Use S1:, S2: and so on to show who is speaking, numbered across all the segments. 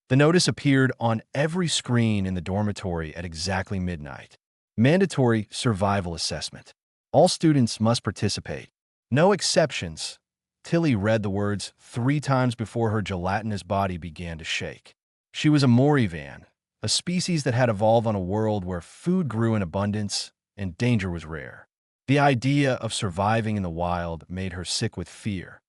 S1: The notice appeared on every screen in the dormitory at exactly midnight. Mandatory survival assessment. All students must participate. No exceptions. Tilly read the words 3 times before her gelatinous body began to shake. She was a Morivan, a species that had evolved on a world where food grew in abundance and danger was rare. The idea of surviving in the wild made her sick with fear.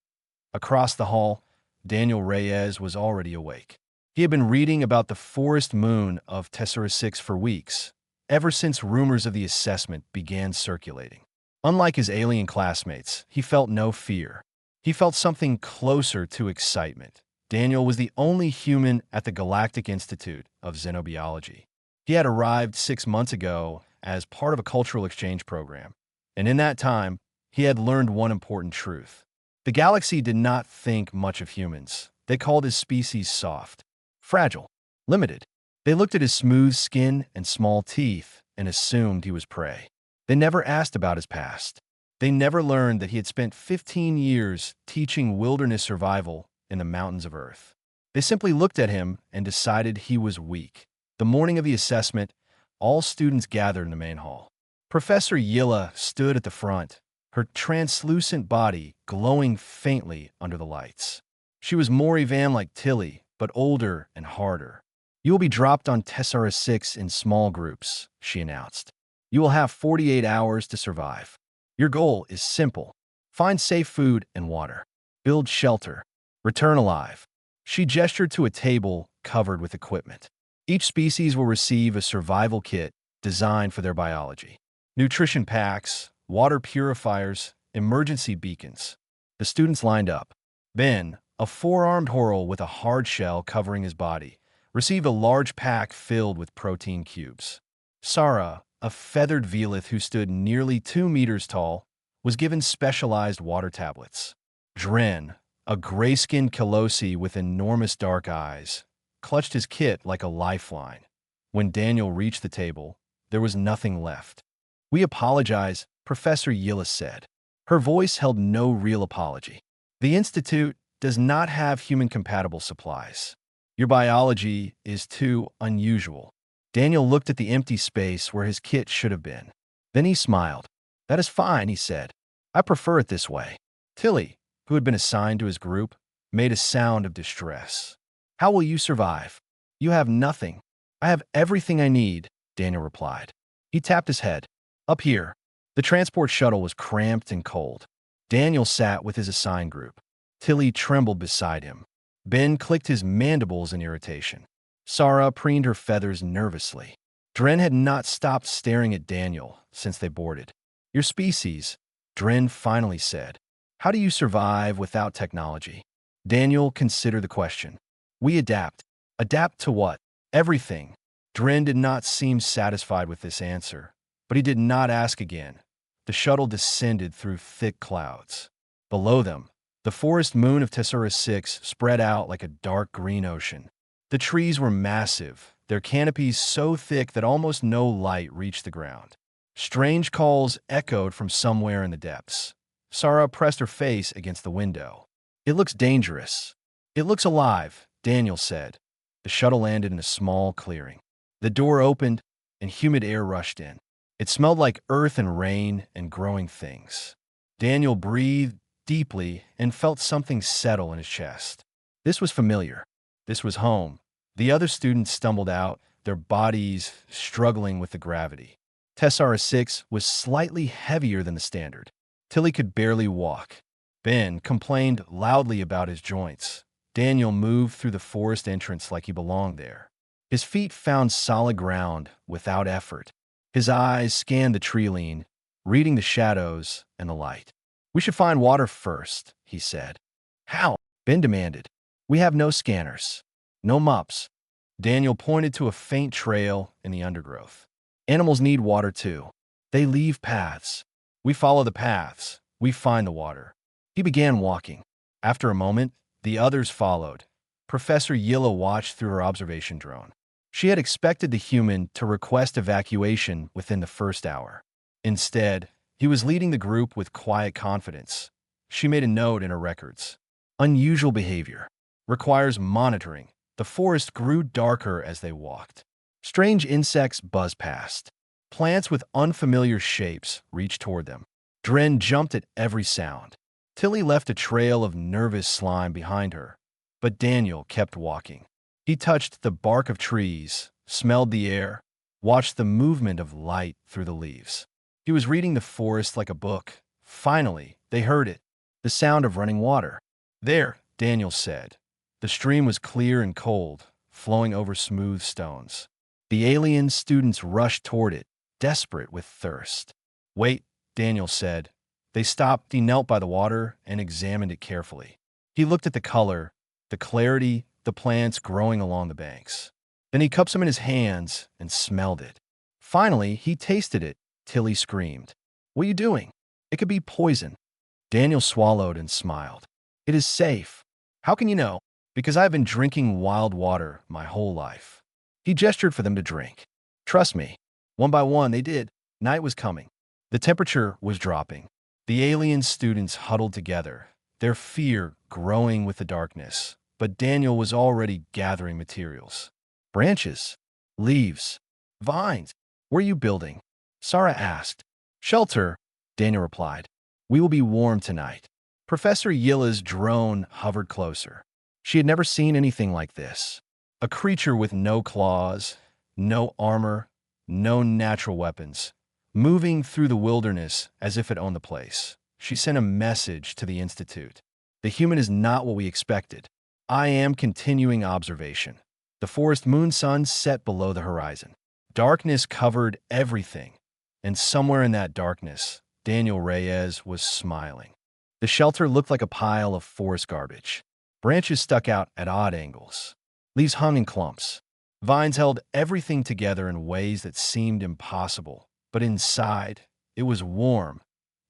S1: Across the hall, Daniel Reyes was already awake. He had been reading about the forest moon of Tessera 6 for weeks, ever since rumors of the assessment began circulating. Unlike his alien classmates, he felt no fear. He felt something closer to excitement. Daniel was the only human at the Galactic Institute of Xenobiology. He had arrived 6 months ago as part of a cultural exchange program, and in that time, he had learned one important truth. The galaxy did not think much of humans. They called his species soft, fragile, limited. They looked at his smooth skin and small teeth and assumed he was prey. They never asked about his past. They never learned that he had spent 15 years teaching wilderness survival in the mountains of Earth. They simply looked at him and decided he was weak. The morning of the assessment, all students gathered in the main hall. Professor Yilla stood at the front, her translucent body glowing faintly under the lights. She was Morivan like Tilly, but older and harder. "You will be dropped on Tessera 6 in small groups," she announced. "You will have 48 hours to survive. Your goal is simple. Find safe food and water. Build shelter. Return alive." She gestured to a table covered with equipment. Each species will receive a survival kit designed for their biology. Nutrition packs, water purifiers, emergency beacons. The students lined up. Ben, a 4-armed Horrell with a hard shell covering his body, received a large pack filled with protein cubes. Sarah, a feathered Velith who stood nearly 2 meters tall, was given specialized water tablets. Dren, a gray-skinned Kalosi with enormous dark eyes, clutched his kit like a lifeline. When Daniel reached the table, there was nothing left. "We apologize," Professor Yillis said. Her voice held no real apology. "The Institute does not have human-compatible supplies. Your biology is too unusual." Daniel looked at the empty space where his kit should have been. Then he smiled. "That is fine," he said. "I prefer it this way." Tilly, who had been assigned to his group, made a sound of distress. "How will you survive? You have nothing." "I have everything I need," Daniel replied. He tapped his head. "Up here." The transport shuttle was cramped and cold. Daniel sat with his assigned group. Tilly trembled beside him. Ben clicked his mandibles in irritation. Sarah preened her feathers nervously. Dren had not stopped staring at Daniel since they boarded. "Your species," Dren finally said. "How do you survive without technology?" Daniel considered the question. "We adapt." "Adapt to what?" "Everything." Dren did not seem satisfied with this answer, but he did not ask again. The shuttle descended through thick clouds. Below them, the forest moon of Tessera 6 spread out like a dark green ocean. The trees were massive, their canopies so thick that almost no light reached the ground. Strange calls echoed from somewhere in the depths. Sarah pressed her face against the window. "It looks dangerous." "It looks alive," Daniel said. The shuttle landed in a small clearing. The door opened, and humid air rushed in. It smelled like earth and rain and growing things. Daniel breathed deeply and felt something settle in his chest. This was familiar. This was home. The other students stumbled out, their bodies struggling with the gravity. Tessera 6 was slightly heavier than the standard. Tilly could barely walk. Ben complained loudly about his joints. Daniel moved through the forest entrance like he belonged there. His feet found solid ground without effort. His eyes scanned the tree line, reading the shadows and the light. "We should find water first," he said. "How?" Ben demanded. "We have no scanners. No maps." Daniel pointed to a faint trail in the undergrowth. "Animals need water too. They leave paths. We follow the paths. We find the water." He began walking. After a moment, the others followed. Professor Yilla watched through her observation drone. She had expected the human to request evacuation within the first hour. Instead, he was leading the group with quiet confidence. She made a note in her records. "Unusual behavior. Requires monitoring. The forest grew darker as they walked. Strange insects buzzed past. Plants with unfamiliar shapes reached toward them. Dren jumped at every sound. Tilly left a trail of nervous slime behind her, but Daniel kept walking. He touched the bark of trees, smelled the air, watched the movement of light through the leaves. He was reading the forest like a book. Finally, they heard it, the sound of running water. There, Daniel said. The stream was clear and cold, flowing over smooth stones. The alien students rushed toward it, desperate with thirst. Wait, Daniel said. They stopped. He knelt by the water and examined it carefully. He looked at the color, the clarity, the plants growing along the banks. Then he cupped some in his hands and smelled it. Finally, he tasted it. Tilly screamed. What are you doing? It could be poison. Daniel swallowed and smiled. It is safe. How can you know? Because I've been drinking wild water my whole life. He gestured for them to drink. Trust me. One by one, they did. Night was coming. The temperature was dropping. The alien students huddled together, their fear growing with the darkness. But Daniel was already gathering materials. Branches, leaves, vines. What are you building? Sarah asked. Shelter, Daniel replied. We will be warm tonight. Professor Yilla's drone hovered closer. She had never seen anything like this. A creature with no claws, no armor, no natural weapons, moving through the wilderness as if it owned the place. She sent a message to the Institute. The human is not what we expected. I am continuing observation. The forest moon sun set below the horizon. Darkness covered everything, and somewhere in that darkness, Daniel Reyes was smiling. The shelter looked like a pile of forest garbage. Branches stuck out at odd angles. Leaves hung in clumps. Vines held everything together in ways that seemed impossible. But inside, it was warm.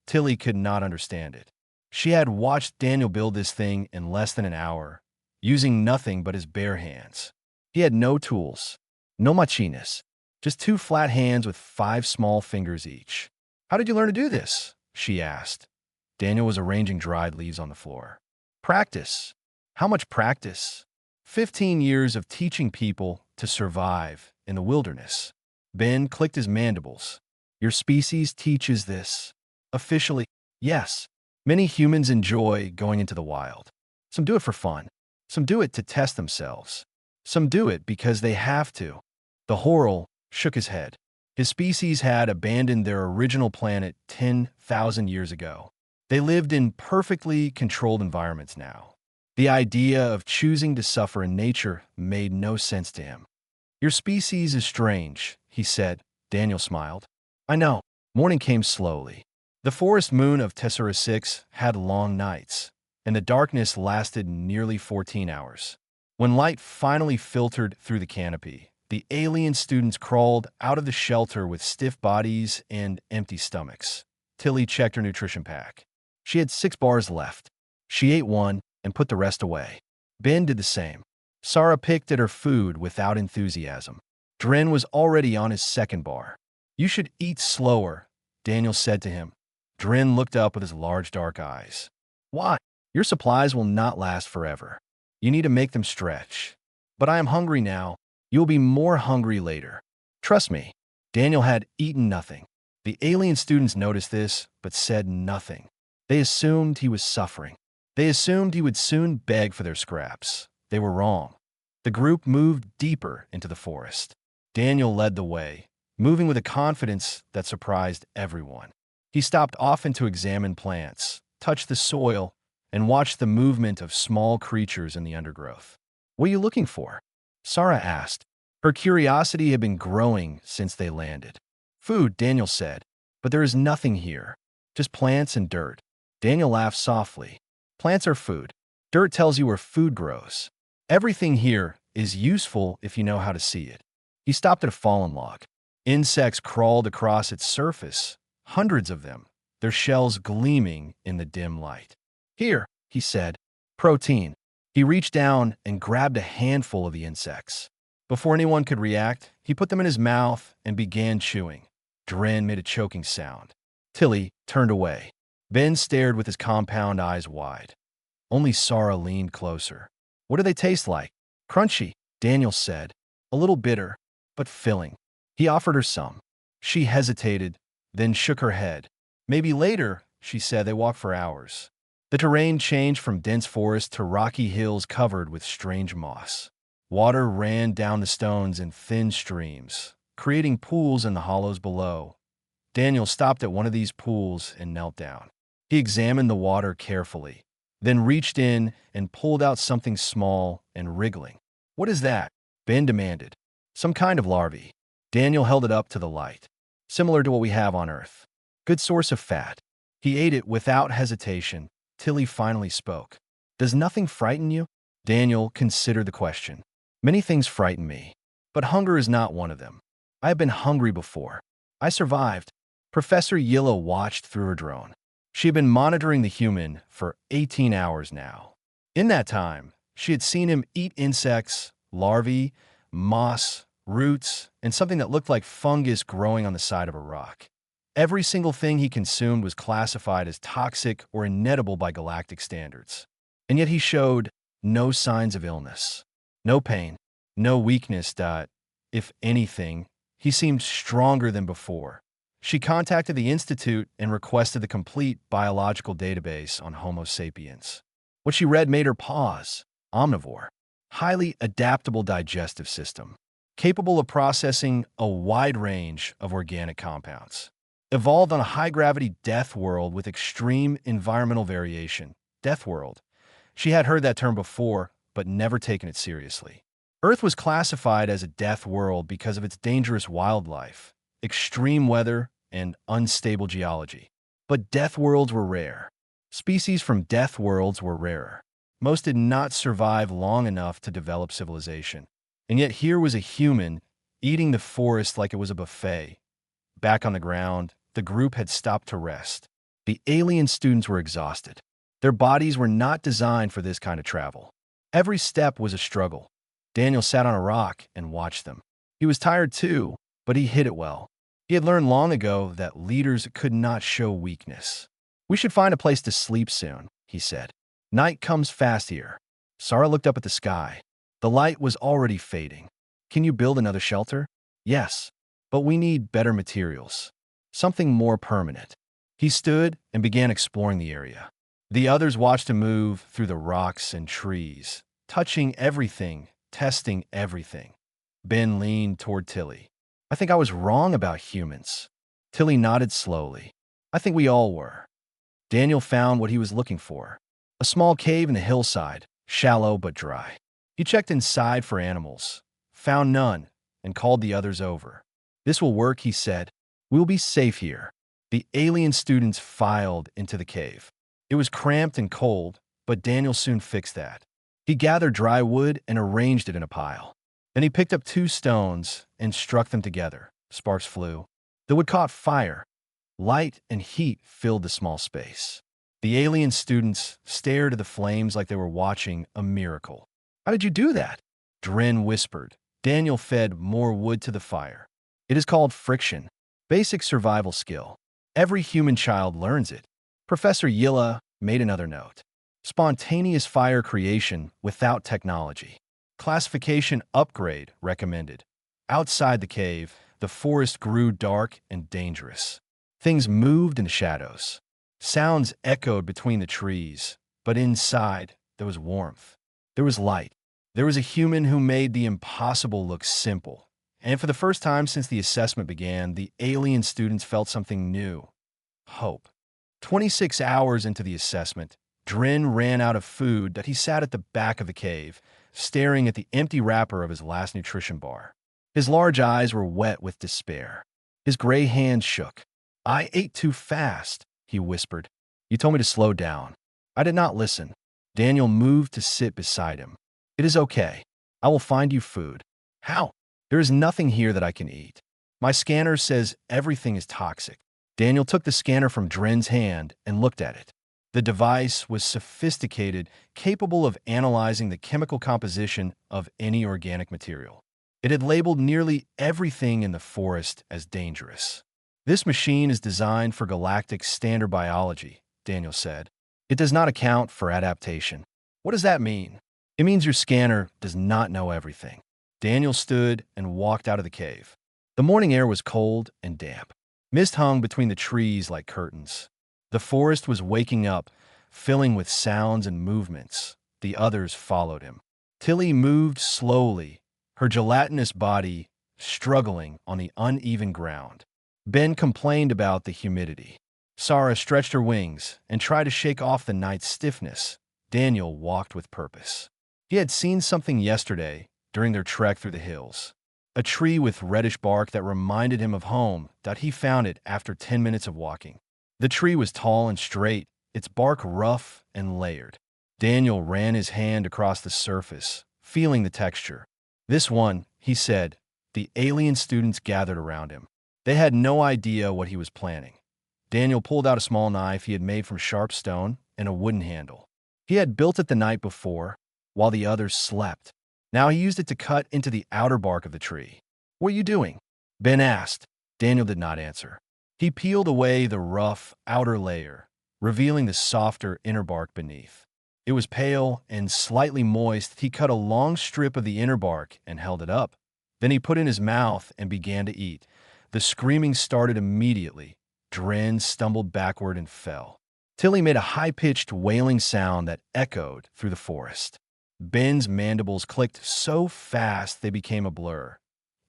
S1: Tilly could not understand it. She had watched Daniel build this thing in less than an hour, using nothing but his bare hands. He had no tools, no machinas, just two flat hands with 5 small fingers each. How did you learn to do this? She asked. Daniel was arranging dried leaves on the floor. Practice. How much practice? 15 years of teaching people to survive in the wilderness. Ben clicked his mandibles. Your species teaches this. Officially, yes. Many humans enjoy going into the wild. Some do it for fun. Some do it to test themselves. Some do it because they have to. The Horrell shook his head. His species had abandoned their original planet 10,000 years ago. They lived in perfectly controlled environments now. The idea of choosing to suffer in nature made no sense to him. Your species is strange, he said. Daniel smiled. I know. Morning came slowly. The forest moon of Tessera 6 had long nights, and the darkness lasted nearly 14 hours. When light finally filtered through the canopy, the alien students crawled out of the shelter with stiff bodies and empty stomachs. Tilly checked her nutrition pack. She had 6 bars left. She ate one and put the rest away. Ben did the same. Sarah picked at her food without enthusiasm. Dren was already on his 2nd bar. You should eat slower, Daniel said to him. Dren looked up with his large dark eyes. Why? Your supplies will not last forever. You need to make them stretch. But I am hungry now. You will be more hungry later. Trust me. Daniel had eaten nothing. The alien students noticed this, but said nothing. They assumed he was suffering. They assumed he would soon beg for their scraps. They were wrong. The group moved deeper into the forest. Daniel led the way, moving with a confidence that surprised everyone. He stopped often to examine plants, touch the soil, and watch the movement of small creatures in the undergrowth. What are you looking for? Sarah asked. Her curiosity had been growing since they landed. Food, Daniel said, but there is nothing here, just plants and dirt. Daniel laughed softly. Plants are food. Dirt tells you where food grows. Everything here is useful if you know how to see it. He stopped at a fallen log. Insects crawled across its surface, hundreds of them, their shells gleaming in the dim light. Here, he said, protein. He reached down and grabbed a handful of the insects. Before anyone could react, he put them in his mouth and began chewing. Dren made a choking sound. Tilly turned away. Ben stared with his compound eyes wide. Only Sarah leaned closer. What do they taste like? Crunchy, Daniel said, a little bitter, but filling. He offered her some. She hesitated, then shook her head. Maybe later, she said. They walked for hours. The terrain changed from dense forest to rocky hills covered with strange moss. Water ran down the stones in thin streams, creating pools in the hollows below. Daniel stopped at one of these pools and knelt down. He examined the water carefully, then reached in and pulled out something small and wriggling. What is that? Ben demanded. Some kind of larvae. Daniel held it up to the light. Similar to what we have on Earth. Good source of fat. He ate it without hesitation till he finally spoke. Does nothing frighten you? Daniel considered the question. Many things frighten me, but hunger is not one of them. I have been hungry before. I survived. Professor Yilla watched through her drone. She had been monitoring the human for 18 hours now. In that time, she had seen him eat insects, larvae, moss, roots, and something that looked like fungus growing on the side of a rock. Every single thing he consumed was classified as toxic or inedible by galactic standards. And yet he showed no signs of illness, no pain, no weakness. If anything, he seemed stronger than before. She contacted the Institute and requested the complete biological database on Homo sapiens. What she read made her pause. Omnivore. Highly adaptable digestive system. Capable of processing a wide range of organic compounds. Evolved on a high-gravity death world with extreme environmental variation. Death world. She had heard that term before, but never taken it seriously. Earth was classified as a death world because of its dangerous wildlife, extreme weather, and unstable geology. But death worlds were rare. Species from death worlds were rarer. Most did not survive long enough to develop civilization. And yet here was a human eating the forest like it was a buffet. Back on the ground, the group had stopped to rest. The alien students were exhausted. Their bodies were not designed for this kind of travel. Every step was a struggle. Daniel sat on a rock and watched them. He was tired too, but he hid it well. He had learned long ago that leaders could not show weakness. We should find a place to sleep soon, he said. Night comes fast here. Sarah looked up at the sky. The light was already fading. Can you build another shelter? Yes, but we need better materials. Something more permanent. He stood and began exploring the area. The others watched him move through the rocks and trees, touching everything, testing everything. Ben leaned toward Tilly. I think I was wrong about humans. Tilly nodded slowly. I think we all were. Daniel found what he was looking for. A small cave in the hillside, shallow but dry. He checked inside for animals, found none, and called the others over. This will work, he said. We'll be safe here. The alien students filed into the cave. It was cramped and cold, but Daniel soon fixed that. He gathered dry wood and arranged it in a pile. Then he picked up 2 stones and struck them together. Sparks flew. The wood caught fire. Light and heat filled the small space. The alien students stared at the flames like they were watching a miracle. How did you do that? Dren whispered. Daniel fed more wood to the fire. It is called friction. Basic survival skill. Every human child learns it. Professor Yilla made another note. Spontaneous fire creation without technology. Classification upgrade recommended. Outside the cave, the forest grew dark and dangerous. Things moved in the shadows. Sounds echoed between the trees, but inside there was warmth. There was light. There was a human who made the impossible look simple. And for the first time since the assessment began, the alien students felt something new. Hope. 26 hours into the assessment, Dren ran out of food that he sat at the back of the cave, staring at the empty wrapper of his last nutrition bar. His large eyes were wet with despair. His gray hands shook. I ate too fast, he whispered. You told me to slow down. I did not listen. Daniel moved to sit beside him. It is okay. I will find you food. How? There is nothing here that I can eat. My scanner says everything is toxic. Daniel took the scanner from Dren's hand and looked at it. The device was sophisticated, capable of analyzing the chemical composition of any organic material. It had labeled nearly everything in the forest as dangerous. This machine is designed for galactic standard biology, Daniel said. It does not account for adaptation. What does that mean? It means your scanner does not know everything. Daniel stood and walked out of the cave. The morning air was cold and damp. Mist hung between the trees like curtains. The forest was waking up, filling with sounds and movements. The others followed him. Tilly moved slowly, her gelatinous body struggling on the uneven ground. Ben complained about the humidity. Sarah stretched her wings and tried to shake off the night's stiffness. Daniel walked with purpose. He had seen something yesterday during their trek through the hills. A tree with reddish bark that reminded him of home. He found it after 10 minutes of walking. The tree was tall and straight, its bark rough and layered. Daniel ran his hand across the surface, feeling the texture. This one, he said. The alien students gathered around him. They had no idea what he was planning. Daniel pulled out a small knife he had made from sharp stone and a wooden handle. He had built it the night before, while the others slept. Now he used it to cut into the outer bark of the tree. "What are you doing?" Ben asked. Daniel did not answer. He peeled away the rough outer layer, revealing the softer inner bark beneath. It was pale and slightly moist. He cut a long strip of the inner bark and held it up. Then he put it in his mouth and began to eat. The screaming started immediately. Dren stumbled backward and fell. Tilly made a high-pitched wailing sound that echoed through the forest. Ben's mandibles clicked so fast they became a blur.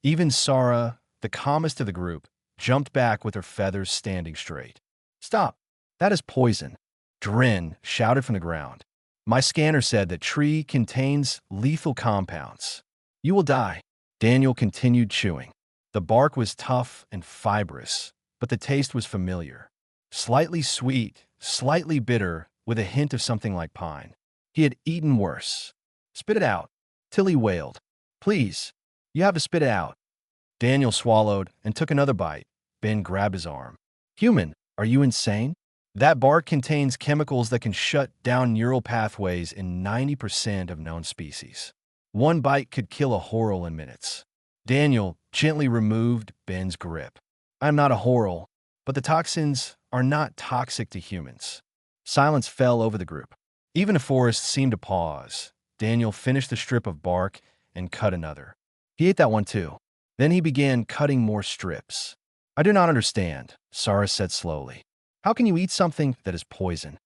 S1: Even Sarah, the calmest of the group, jumped back with her feathers standing straight. "Stop! That is poison!" Dren shouted from the ground. "My scanner said that tree contains lethal compounds. You will die." Daniel continued chewing. The bark was tough and fibrous, but the taste was familiar. Slightly sweet, slightly bitter, with a hint of something like pine. He had eaten worse. "Spit it out," Tilly wailed. "Please, you have to spit it out." Daniel swallowed and took another bite. Ben grabbed his arm. "Human, are you insane? That bark contains chemicals that can shut down neural pathways in 90% of known species. One bite could kill a Horrel in minutes." Daniel gently removed Ben's grip. "I am not a Horrel, but the toxins are not toxic to humans." Silence fell over the group. Even the forest seemed to pause. Daniel finished the strip of bark and cut another. He ate that one too. Then he began cutting more strips. "I do not understand," Sarah said slowly. "How can you eat something that is poison?"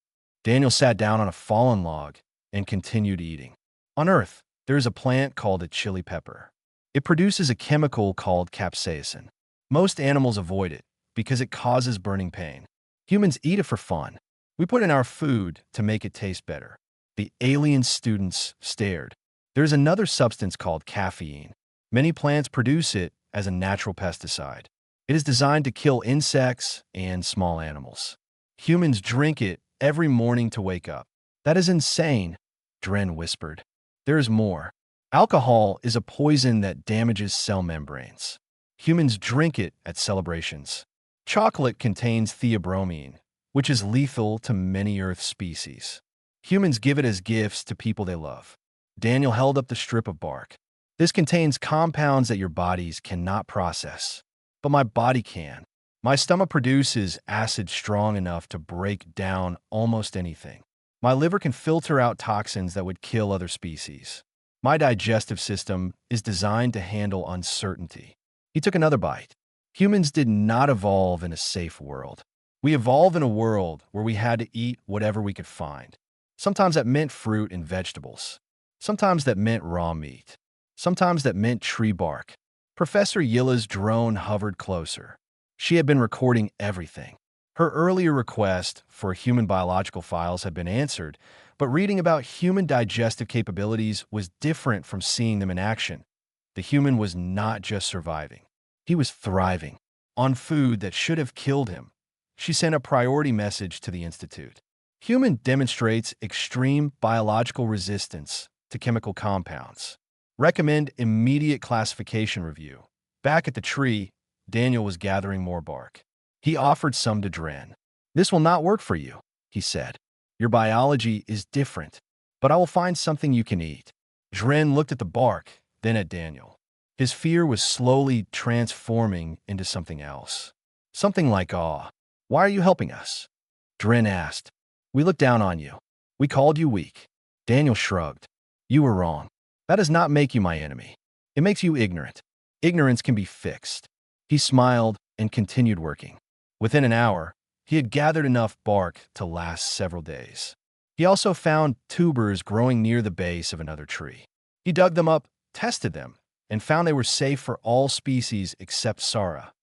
S1: Daniel sat down on a fallen log and continued eating. On Earth, there is a plant called a chili pepper. It produces a chemical called capsaicin. Most animals avoid it because it causes burning pain. Humans eat it for fun. We put it in our food to make it taste better. The alien students stared. There's another substance called caffeine. Many plants produce it as a natural pesticide. It is designed to kill insects and small animals. Humans drink it every morning to wake up. "That is insane," Dren whispered. "There is more. Alcohol is a poison that damages cell membranes. Humans drink it at celebrations. Chocolate contains theobromine, which is lethal to many Earth species. Humans give it as gifts to people they love." Daniel held up the strip of bark. "This contains compounds that your bodies cannot process. But my body can. My stomach produces acid strong enough to break down almost anything. My liver can filter out toxins that would kill other species. My digestive system is designed to handle uncertainty." He took another bite. Humans did not evolve in a safe world. We evolved in a world where we had to eat whatever we could find. Sometimes that meant fruit and vegetables. Sometimes that meant raw meat. Sometimes that meant tree bark. Professor Yilla's drone hovered closer. She had been recording everything. Her earlier request for human biological files had been answered, but reading about human digestive capabilities was different from seeing them in action. The human was not just surviving. He was thriving on food that should have killed him. She sent a priority message to the Institute. "Human demonstrates extreme biological resistance to chemical compounds. Recommend immediate classification review." Back at the tree, Daniel was gathering more bark. He offered some to Dren. "This will not work for you," he said. "Your biology is different, but I will find something you can eat." Dren looked at the bark, then at Daniel. His fear was slowly transforming into something else. Something like awe. "Why are you helping us?" Dren asked. "We looked down on you. We called you weak." Daniel shrugged. "You were wrong. That does not make you my enemy. It makes you ignorant. Ignorance can be fixed. He smiled and continued working. Within an hour, he had gathered enough bark to last several days. He also found tubers growing near the base of another tree. He dug them up, tested them, and found they were safe for all species except Sara.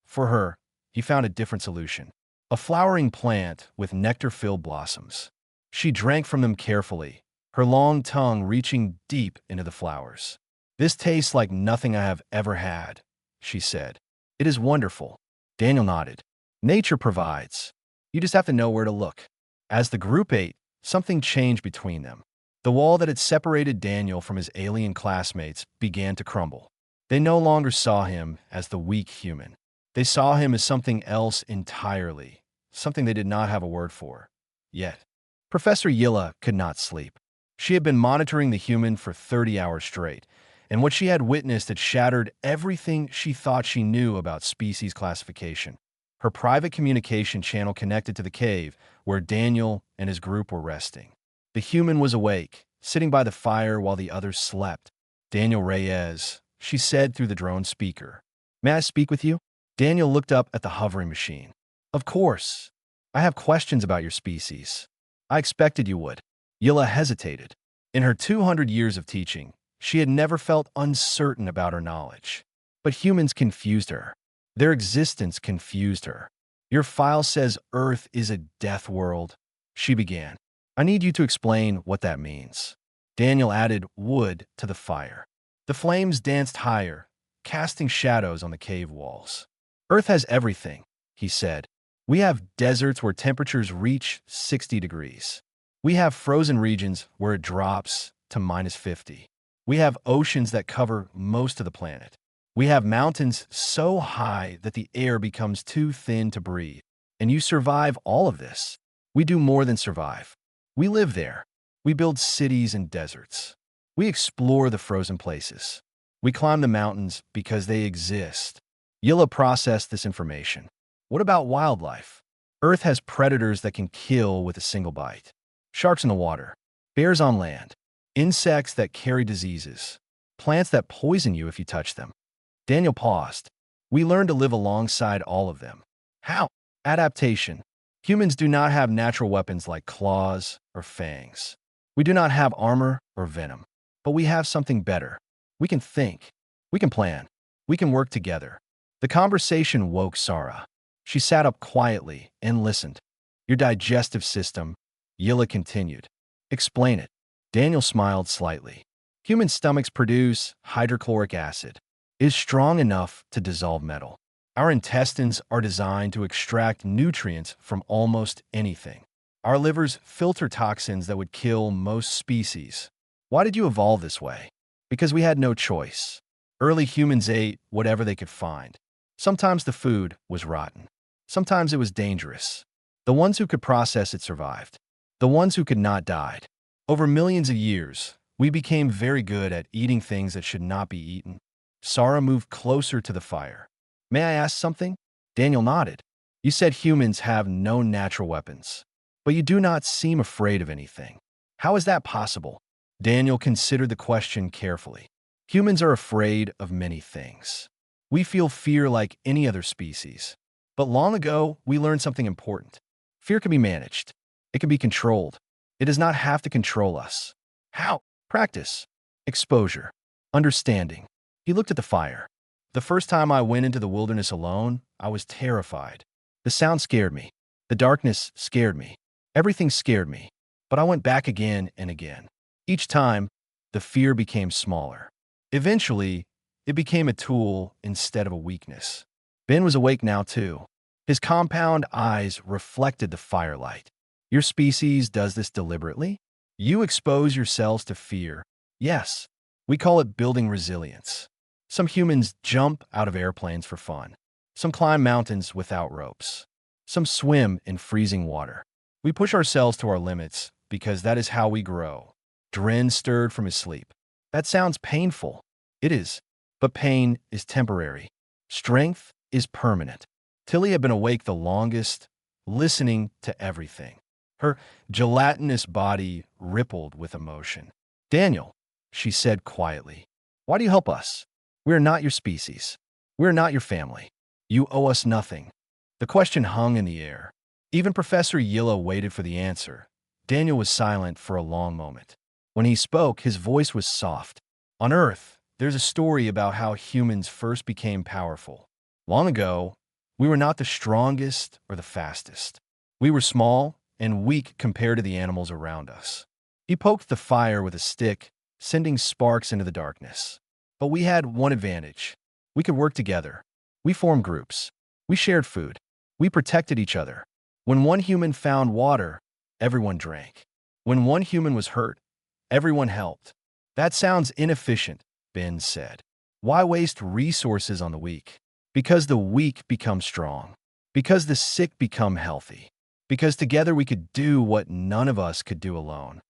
S1: For her, he found a different solution. A flowering plant with nectar-filled blossoms. She drank from them carefully, her long tongue reaching deep into the flowers. "This tastes like nothing I have ever had," she said. "It is wonderful." Daniel nodded. Nature provides. You just have to know where to look. As the group ate, something changed between them. The wall that had separated Daniel from his alien classmates began to crumble. They no longer saw him as the weak human. They saw him as something else entirely, something they did not have a word for. Yet, Professor Yilla could not sleep. She had been monitoring the human for 30 hours straight, and what she had witnessed had shattered everything she thought she knew about species classification. Her private communication channel connected to the cave where Daniel and his group were resting. The human was awake, sitting by the fire while the others slept. "Daniel Reyes," she said through the drone speaker. "May I speak with you?" Daniel looked up at the hovering machine. "Of course. I have questions about your species." "I expected you would." Yilla hesitated. In her 200 years of teaching, she had never felt uncertain about her knowledge. But humans confused her. Their existence confused her. "Your file says Earth is a death world," she began. "I need you to explain what that means." Daniel added wood to the fire. The flames danced higher, casting shadows on the cave walls. "Earth has everything," he said. "We have deserts where temperatures reach 60 degrees. We have frozen regions where it drops to -50. We have oceans that cover most of the planet. We have mountains so high that the air becomes too thin to breathe. And you survive all of this. We do more than survive. We live there. We build cities and deserts. We explore the frozen places. We climb the mountains because they exist." Yilla processed this information. "What about wildlife? Earth has predators that can kill with a single bite. Sharks in the water, bears on land, insects that carry diseases, plants that poison you if you touch them." Daniel paused. "We learn to live alongside all of them." "How?" "Adaptation. Humans do not have natural weapons like claws or fangs. We do not have armor or venom. But we have something better. We can think. We can plan. We can work together." The conversation woke Sara. She sat up quietly and listened. "Your digestive system," Yilla continued. "Explain it." Daniel smiled slightly. "Human stomachs produce hydrochloric acid. It is strong enough to dissolve metal. Our intestines are designed to extract nutrients from almost anything. Our livers filter toxins that would kill most species. Why did you evolve this way? Because we had no choice. Early humans ate whatever they could find. Sometimes the food was rotten. Sometimes it was dangerous. The ones who could process it survived. The ones who could not died. Over millions of years, we became very good at eating things that should not be eaten." Sara moved closer to the fire. "May I ask something?" Daniel nodded. "You said humans have no natural weapons, but you do not seem afraid of anything. How is that possible?" Daniel considered the question carefully. "Humans are afraid of many things. We feel fear like any other species. But long ago, we learned something important. Fear can be managed. It can be controlled. It does not have to control us." "How?" "Practice. Exposure. Understanding." He looked at the fire. "The first time I went into the wilderness alone, I was terrified. The sound scared me. The darkness scared me. Everything scared me. But I went back again and again. Each time, the fear became smaller. Eventually, it became a tool instead of a weakness." Ben was awake now, too. His compound eyes reflected the firelight. "Your species does this deliberately? You expose yourselves to fear." "Yes. We call it building resilience. Some humans jump out of airplanes for fun. Some climb mountains without ropes. Some swim in freezing water. We push ourselves to our limits because that is how we grow." Dren stirred from his sleep. "That sounds painful." "It is. But pain is temporary. Strength is permanent." Tilly had been awake the longest, listening to everything. Her gelatinous body rippled with emotion. "Daniel," she said quietly, Why do you help us? We are not your species. We are not your family. You owe us nothing. The question hung in the air. Even Professor Yilla waited for the answer. Daniel was silent for a long moment. When he spoke, his voice was soft. On Earth, there's a story about how humans first became powerful. Long ago, we were not the strongest or the fastest. We were small and weak compared to the animals around us. He poked the fire with a stick, sending sparks into the darkness. But we had one advantage. We could work together. We formed groups. We shared food. We protected each other. When one human found water, everyone drank. When one human was hurt, everyone helped. That sounds inefficient, Ben said. Why waste resources on the weak? Because the weak become strong. Because the sick become healthy. Because together we could do what none of us could do alone.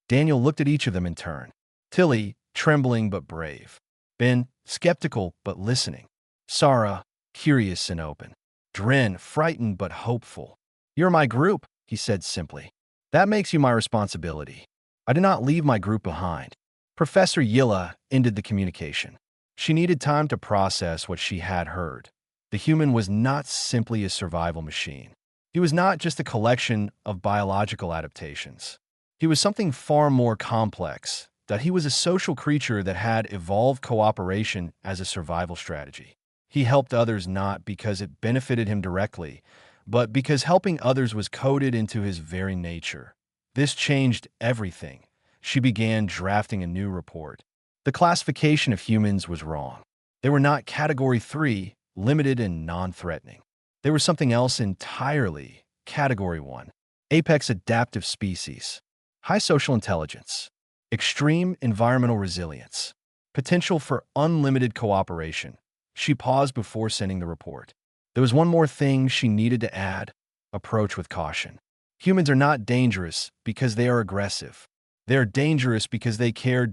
S1: Daniel looked at each of them in turn. Tilly, trembling but brave. Ben, skeptical but listening. Sarah, curious and open. Dren, frightened but hopeful. You're my group, he said simply. That makes you my responsibility. I did not leave my group behind. Professor Yilla ended the communication. She needed time to process what she had heard. The human was not simply a survival machine. He was not just a collection of biological adaptations. He was something far more complex, that he was a social creature that had evolved cooperation as a survival strategy. He helped others not because it benefited him directly, but because helping others was coded into his very nature. This changed everything. She began drafting a new report. The classification of humans was wrong. They were not Category 3, limited and non-threatening. They were something else entirely, Category 1, apex adaptive species, high social intelligence, extreme environmental resilience, potential for unlimited cooperation. She paused before sending the report. There was one more thing she needed to add: approach with caution. Humans are not dangerous because they are aggressive. They are dangerous because they care.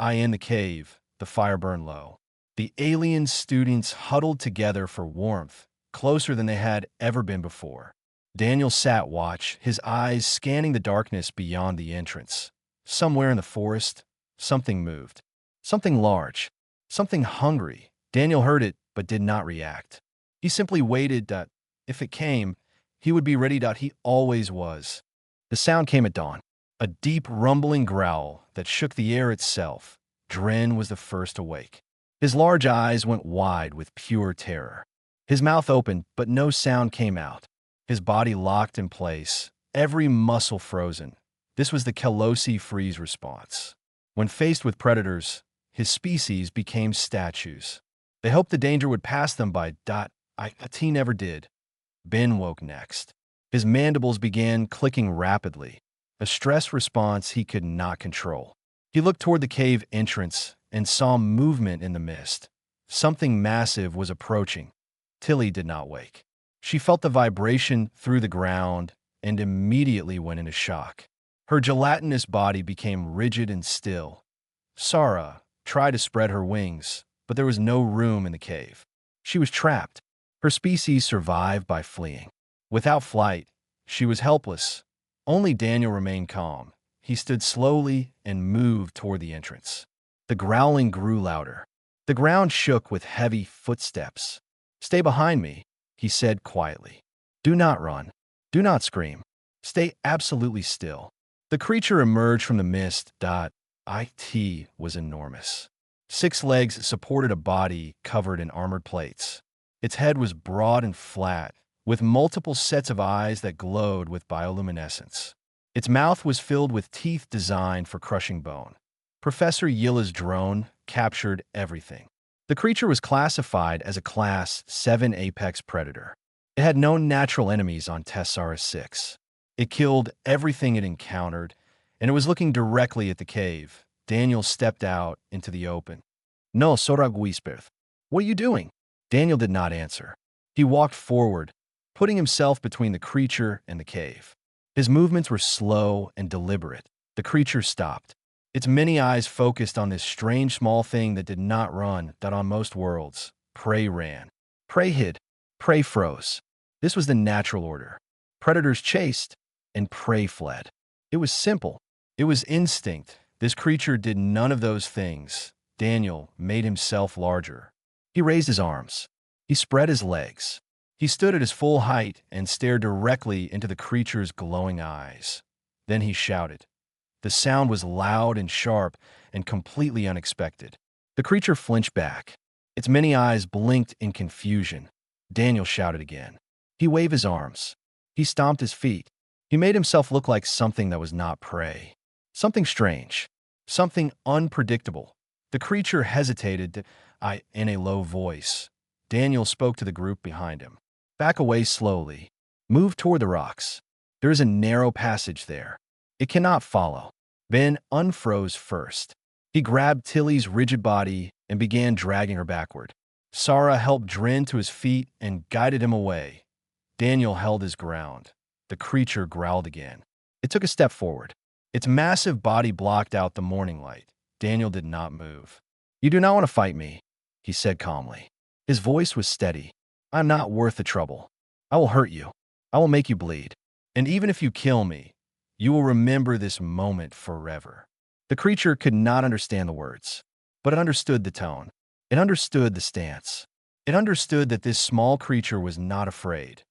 S1: In the cave, the fire burned low. The alien students huddled together for warmth, closer than they had ever been before. Daniel sat watch, his eyes scanning the darkness beyond the entrance. Somewhere in the forest, something moved. Something large. Something hungry. Daniel heard it, but did not react. He simply waited. If it came, he would be ready. He always was. The sound came at dawn. A deep, rumbling growl that shook the air itself. Dren was the first awake. His large eyes went wide with pure terror. His mouth opened, but no sound came out. His body locked in place, every muscle frozen. This was the Kelosi freeze response. When faced with predators, his species became statues. They hoped the danger would pass them by. He never did. Ben woke next. His mandibles began clicking rapidly, a stress response he could not control. He looked toward the cave entrance and saw movement in the mist. Something massive was approaching. Tilly did not wake. She felt the vibration through the ground and immediately went into shock. Her gelatinous body became rigid and still. Sarah tried to spread her wings, but there was no room in the cave. She was trapped. Her species survived by fleeing. Without flight, she was helpless. Only Daniel remained calm. He stood slowly and moved toward the entrance. The growling grew louder. The ground shook with heavy footsteps. "Stay behind me," he said quietly. "Do not run. Do not scream. Stay absolutely still." The creature emerged from the mist. It was enormous. 6 legs supported a body covered in armored plates. Its head was broad and flat, with multiple sets of eyes that glowed with bioluminescence. Its mouth was filled with teeth designed for crushing bone. Professor Yilla's drone captured everything. The creature was classified as a Class 7 apex predator. It had no natural enemies on Tessera 6. It killed everything it encountered, and it was looking directly at the cave. Daniel stepped out into the open. "No, Sorag whispered. What are you doing?" Daniel did not answer. He walked forward, putting himself between the creature and the cave. His movements were slow and deliberate. The creature stopped. Its many eyes focused on this strange small thing that did not run. That on most worlds, prey ran. Prey hid. Prey froze. This was the natural order. Predators chased, and prey fled. It was simple. It was instinct. This creature did none of those things. Daniel made himself larger. He raised his arms. He spread his legs. He stood at his full height and stared directly into the creature's glowing eyes. Then he shouted. The sound was loud and sharp and completely unexpected. The creature flinched back. Its many eyes blinked in confusion. Daniel shouted again. He waved his arms. He stomped his feet. He made himself look like something that was not prey. Something strange. Something unpredictable. The creature hesitated in a low voice. Daniel spoke to the group behind him. Back away slowly. Move toward the rocks. There is a narrow passage there. It cannot follow. Ben unfroze first. He grabbed Tilly's rigid body and began dragging her backward. Sarah helped Dren to his feet and guided him away. Daniel held his ground. The creature growled again. It took a step forward. Its massive body blocked out the morning light. Daniel did not move. You do not want to fight me, he said calmly. His voice was steady. I'm not worth the trouble. I will hurt you. I will make you bleed. And even if you kill me, you will remember this moment forever. The creature could not understand the words, but it understood the tone. It understood the stance. It understood that this small creature was not afraid.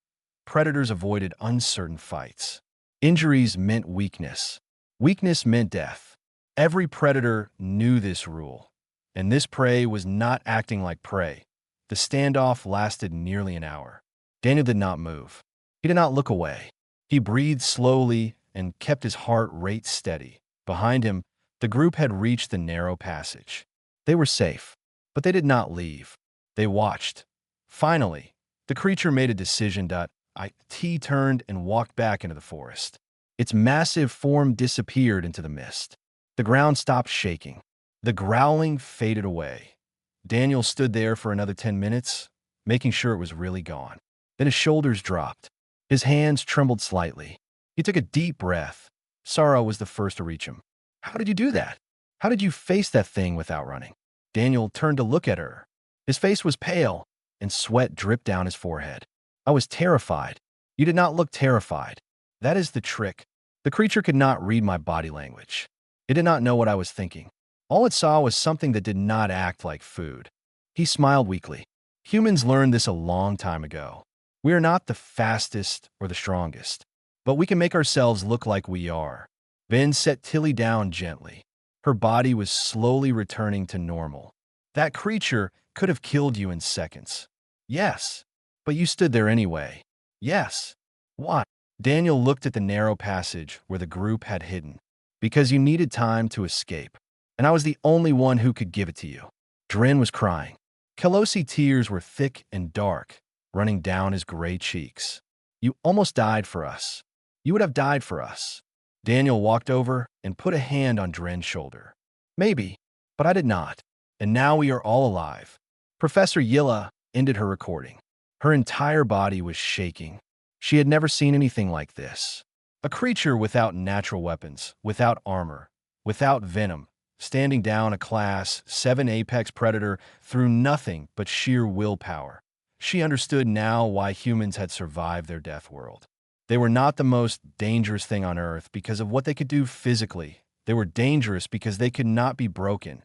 S1: Predators avoided uncertain fights. Injuries meant weakness. Weakness meant death. Every predator knew this rule, and this prey was not acting like prey. The standoff lasted nearly an hour. Daniel did not move. He did not look away. He breathed slowly and kept his heart rate steady. Behind him, the group had reached the narrow passage. They were safe, but they did not leave. They watched. Finally, the creature made a decision. It turned and walked back into the forest. Its massive form disappeared into the mist. The ground stopped shaking. The growling faded away. Daniel stood there for another 10 minutes, making sure it was really gone. Then his shoulders dropped. His hands trembled slightly. He took a deep breath. Sarah was the first to reach him. How did you do that? How did you face that thing without running? Daniel turned to look at her. His face was pale, and sweat dripped down his forehead. I was terrified. You did not look terrified. That is the trick. The creature could not read my body language. It did not know what I was thinking. All it saw was something that did not act like food. He smiled weakly. Humans learned this a long time ago. We are not the fastest or the strongest, but we can make ourselves look like we are. Ben set Tilly down gently. Her body was slowly returning to normal. That creature could have killed you in seconds. Yes, but you stood there anyway. Yes. Why? Daniel looked at the narrow passage where the group had hidden. Because you needed time to escape, and I was the only one who could give it to you. Dren was crying. Kelosi tears were thick and dark, running down his gray cheeks. You almost died for us. You would have died for us. Daniel walked over and put a hand on Dren's shoulder. Maybe, but I did not. And now we are all alive. Professor Yilla ended her recording. Her entire body was shaking. She had never seen anything like this. A creature without natural weapons, without armor, without venom, standing down a Class 7 apex predator through nothing but sheer willpower. She understood now why humans had survived their death world. They were not the most dangerous thing on Earth because of what they could do physically. They were dangerous because they could not be broken.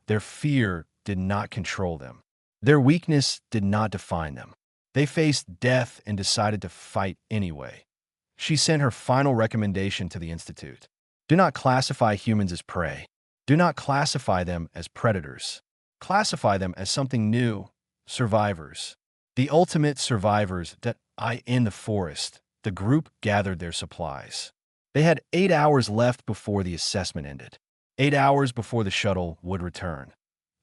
S1: Their fear did not control them. Their weakness did not define them. They faced death and decided to fight anyway. She sent her final recommendation to the Institute. Do not classify humans as prey. Do not classify them as predators. Classify them as something new, survivors. The ultimate survivors in the forest. The group gathered their supplies. They had 8 hours left before the assessment ended. 8 hours before the shuttle would return.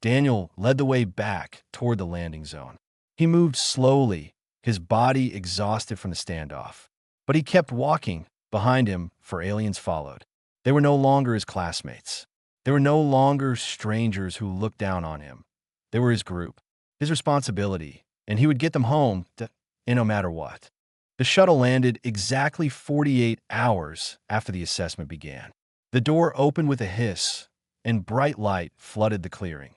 S1: Daniel led the way back toward the landing zone. He moved slowly, his body exhausted from the standoff. But he kept walking. Behind him, for aliens followed. They were no longer his classmates. They were no longer strangers who looked down on him. They were his group, his responsibility, and he would get them home no matter what. The shuttle landed exactly 48 hours after the assessment began. The door opened with a hiss, and bright light flooded the clearing.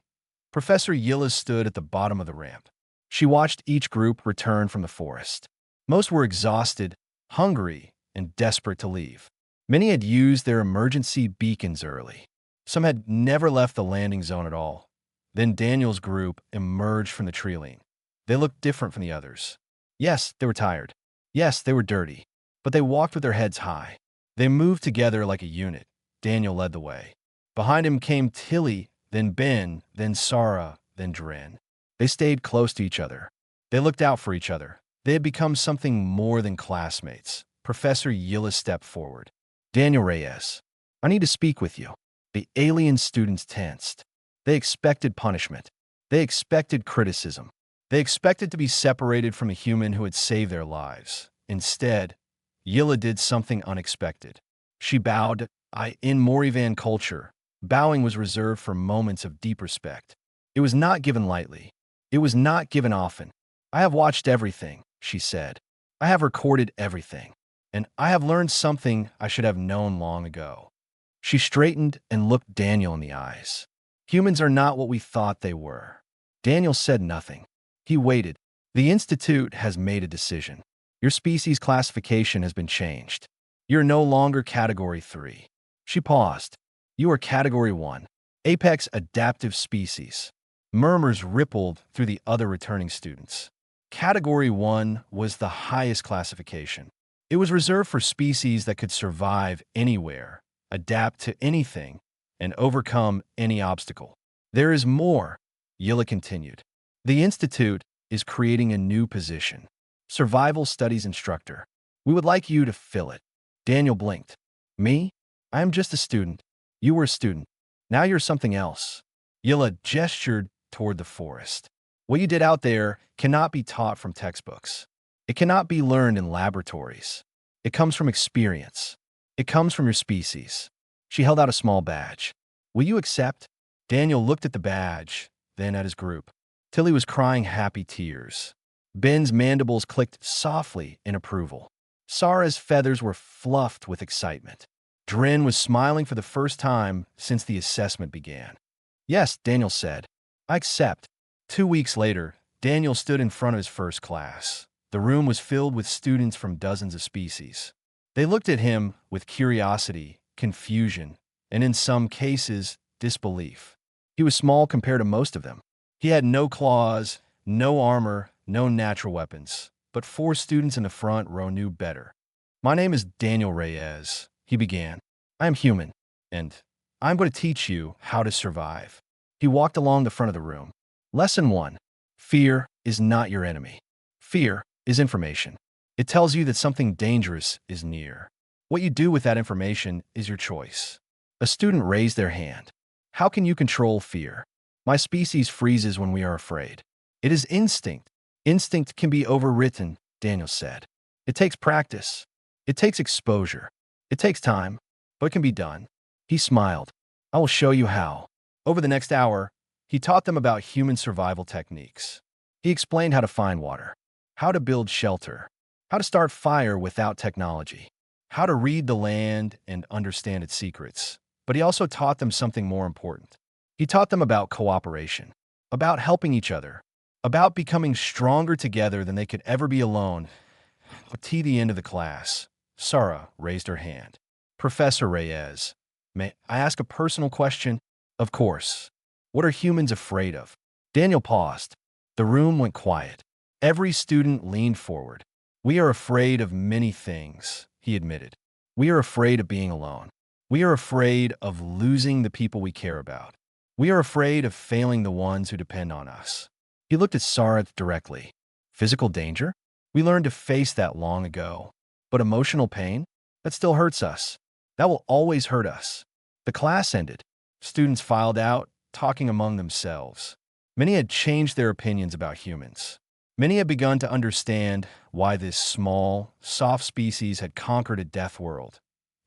S1: Professor Yilla stood at the bottom of the ramp. She watched each group return from the forest. Most were exhausted, hungry, and desperate to leave. Many had used their emergency beacons early. Some had never left the landing zone at all. Then Daniel's group emerged from the tree. They looked different from the others. Yes, they were tired. Yes, they were dirty. But they walked with their heads high. They moved together like a unit. Daniel led the way. Behind him came Tilly, then Ben, then Sarah, then Dren. They stayed close to each other. They looked out for each other. They had become something more than classmates. Professor Yilla stepped forward. Daniel Reyes, I need to speak with you. The alien students tensed. They expected punishment. They expected criticism. They expected to be separated from a human who had saved their lives. Instead, Yilla did something unexpected. She bowed. In Morivan culture, bowing was reserved for moments of deep respect. It was not given lightly. It was not given often. I have watched everything, she said. I have recorded everything. And I have learned something I should have known long ago. She straightened and looked Daniel in the eyes. Humans are not what we thought they were. Daniel said nothing. He waited. The Institute has made a decision. Your species classification has been changed. You're no longer Category 3. She paused. You are Category 1, Apex Adaptive Species. Murmurs rippled through the other returning students. Category 1 was the highest classification. It was reserved for species that could survive anywhere, adapt to anything, and overcome any obstacle. There is more, Yilla continued. The Institute is creating a new position, Survival Studies Instructor. We would like you to fill it. Daniel blinked. Me? I am just a student. You were a student. Now you're something else. Yilla gestured toward the forest. What you did out there cannot be taught from textbooks. It cannot be learned in laboratories. It comes from experience. It comes from your species. She held out a small badge. Will you accept? Daniel looked at the badge, then at his group. Tilly was crying happy tears. Ben's mandibles clicked softly in approval. Sarah's feathers were fluffed with excitement. Dren was smiling for the first time since the assessment began. Yes, Daniel said. I accept. 2 weeks later, Daniel stood in front of his first class. The room was filled with students from dozens of species. They looked at him with curiosity, confusion, and in some cases, disbelief. He was small compared to most of them. He had no claws, no armor, no natural weapons. But 4 students in the front row knew better. My name is Daniel Reyes, he began. I am human, and I'm going to teach you how to survive. He walked along the front of the room. Lesson 1. Fear is not your enemy. Fear is information. It tells you that something dangerous is near. What you do with that information is your choice. A student raised their hand. How can you control fear? My species freezes when we are afraid. It is instinct. Instinct can be overwritten, Daniel said. It takes practice. It takes exposure. It takes time, but it can be done. He smiled. I will show you how. Over the next hour, he taught them about human survival techniques. He explained how to find water, how to build shelter, how to start fire without technology, how to read the land and understand its secrets. But he also taught them something more important. He taught them about cooperation, about helping each other, about becoming stronger together than they could ever be alone. At the end of the class, Sarah raised her hand. Professor Reyes, may I ask a personal question? Of course. What are humans afraid of? Daniel paused. The room went quiet. Every student leaned forward. We are afraid of many things, he admitted. We are afraid of being alone. We are afraid of losing the people we care about. We are afraid of failing the ones who depend on us. He looked at Sarah directly. Physical danger? We learned to face that long ago. But emotional pain? That still hurts us. That will always hurt us. The class ended. Students filed out, talking among themselves. Many had changed their opinions about humans. Many had begun to understand why this small, soft species had conquered a death world.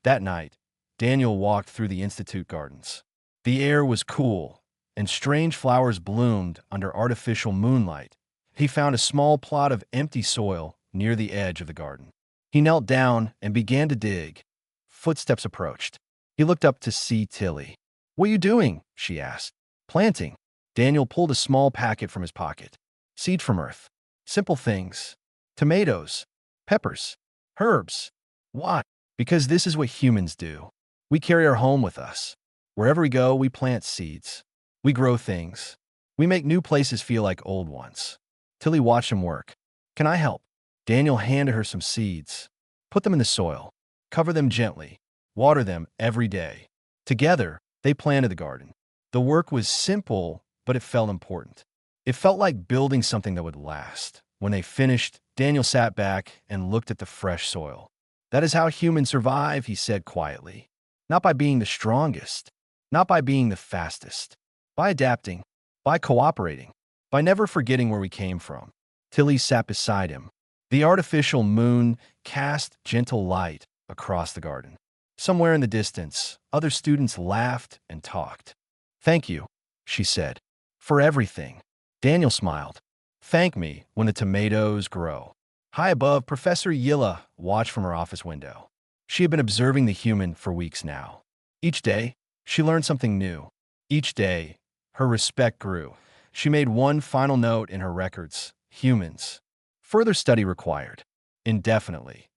S1: That night, Daniel walked through the Institute gardens. The air was cool, and strange flowers bloomed under artificial moonlight. He found a small plot of empty soil near the edge of the garden. He knelt down and began to dig. Footsteps approached. He looked up to see Tilly. What are you doing? She asked. Planting. Daniel pulled a small packet from his pocket. Seed from earth. Simple things. Tomatoes. Peppers. Herbs. Why? Because this is what humans do. We carry our home with us. Wherever we go, we plant seeds. We grow things. We make new places feel like old ones. Tilly watched him work. Can I help? Daniel handed her some seeds. Put them in the soil. Cover them gently. Water them every day. Together, they planted the garden. The work was simple, but it felt important. It felt like building something that would last. When they finished, Daniel sat back and looked at the fresh soil. That is how humans survive, he said quietly. Not by being the strongest, not by being the fastest, by adapting, by cooperating, by never forgetting where we came from. Tilly sat beside him. The artificial moon cast gentle light across the garden. Somewhere in the distance, other students laughed and talked. Thank you, she said, for everything. Daniel smiled. Thank me when the tomatoes grow. High above, Professor Yilla watched from her office window. She had been observing the human for weeks now. Each day, she learned something new. Each day, her respect grew. She made one final note in her records: humans. Further study required. Indefinitely.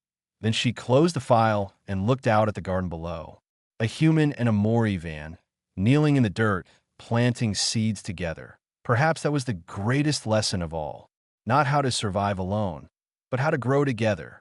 S1: Then she closed the file and looked out at the garden below. A human and a Mori van, kneeling in the dirt, planting seeds together. Perhaps that was the greatest lesson of all. Not how to survive alone, but how to grow together.